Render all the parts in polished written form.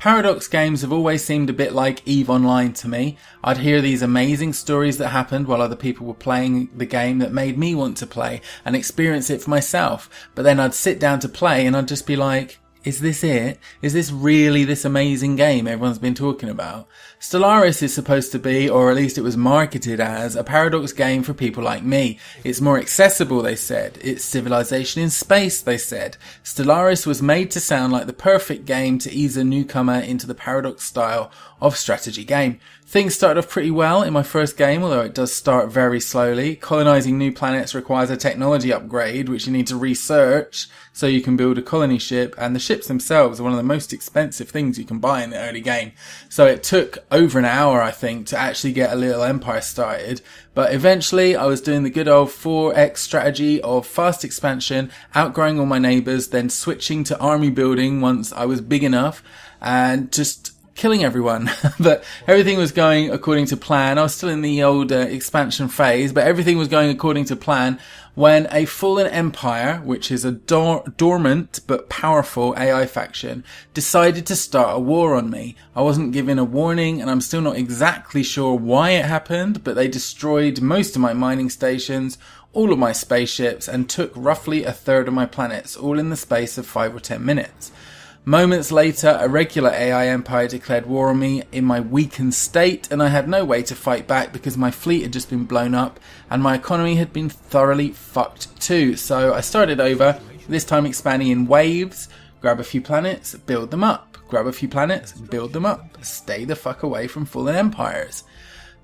Paradox games have always seemed a bit like EVE Online to me. I'd hear these amazing stories that happened while other people were playing the game that made me want to play and experience it for myself. But then I'd sit down to play and I'd just be like, is this it? Is this really this amazing game everyone's been talking about? Stellaris is supposed to be, or at least it was marketed as, a Paradox game for people like me. It's more accessible, they said. It's civilization in space, they said. Stellaris was made to sound like the perfect game to ease a newcomer into the Paradox style of strategy game. Things started off pretty well in my first game, although it does start very slowly. Colonizing new planets requires a technology upgrade, which you need to research so you can build a colony ship, and the ships themselves are one of the most expensive things you can buy in the early game. So it took over an hour, I think, to actually get a little empire started. But eventually I was doing the good old 4x strategy of fast expansion, outgrowing all my neighbours, then switching to army building once I was big enough, and just killing everyone. But everything was going according to plan. I was still in the old expansion phase, but everything was going according to plan when a fallen empire, which is a dormant but powerful AI faction, decided to start a war on me. I wasn't given a warning, and I'm still not exactly sure why it happened, but they destroyed most of my mining stations, all of my spaceships, and took roughly a third of my planets, all in the space of 5 or 10 minutes. Moments later, a regular AI empire declared war on me in my weakened state, and I had no way to fight back because my fleet had just been blown up and my economy had been thoroughly fucked too. So I started over, this time expanding in waves, grab a few planets, build them up, grab a few planets, build them up, stay the fuck away from fallen empires.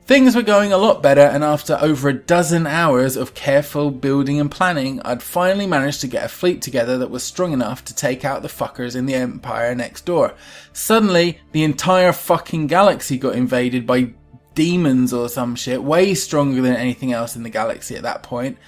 Things were going a lot better, and after over a dozen hours of careful building and planning, I'd finally managed to get a fleet together that was strong enough to take out the fuckers in the empire next door. Suddenly, the entire fucking galaxy got invaded by demons or some shit, way stronger than anything else in the galaxy at that point.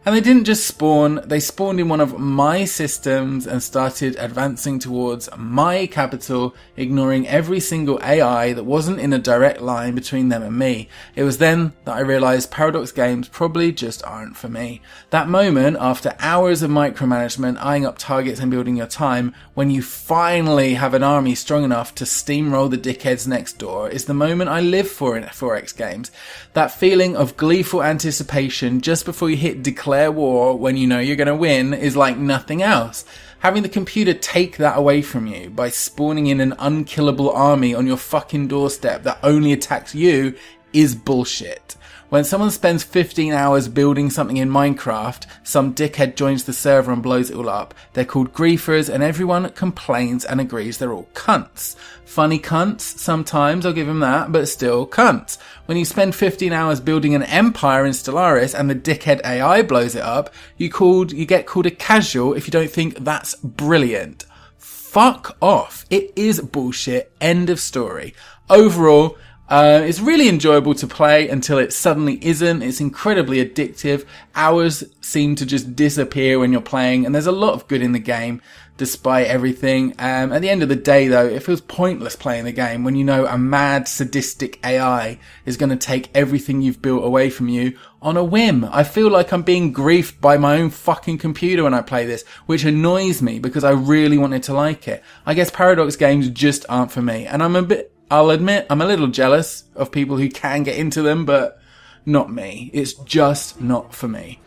And they didn't just spawn, they spawned in one of my systems and started advancing towards my capital, ignoring every single AI that wasn't in a direct line between them and me. It was then that I realised Paradox games probably just aren't for me. That moment, after hours of micromanagement, eyeing up targets and building your time, when you finally have an army strong enough to steamroll the dickheads next door, is the moment I live for in 4X games. That feeling of gleeful anticipation just before you hit declare war when you know you're going to win is like nothing else. Having the computer take that away from you by spawning in an unkillable army on your fucking doorstep that only attacks you is bullshit. When someone spends 15 hours building something in Minecraft, some dickhead joins the server and blows it all up. They're called griefers, and everyone complains and agrees they're all cunts. Funny cunts, sometimes, I'll give them that, but still cunts. When you spend 15 hours building an empire in Stellaris and the dickhead AI blows it up, you get called a casual if you don't think that's brilliant. Fuck off. It is bullshit. End of story. Overall, it's really enjoyable to play until it suddenly isn't. It's incredibly addictive. Hours seem to just disappear when you're playing, and there's a lot of good in the game despite everything. At the end of the day though, it feels pointless playing the game when you know a mad sadistic AI is going to take everything you've built away from you on a whim. I feel like I'm being griefed by my own fucking computer when I play this, which annoys me because I really wanted to like it. I guess Paradox games just aren't for me, and I'll admit, I'm a little jealous of people who can get into them, but not me. It's just not for me.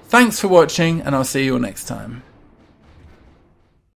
Thanks for watching, and I'll see you all next time.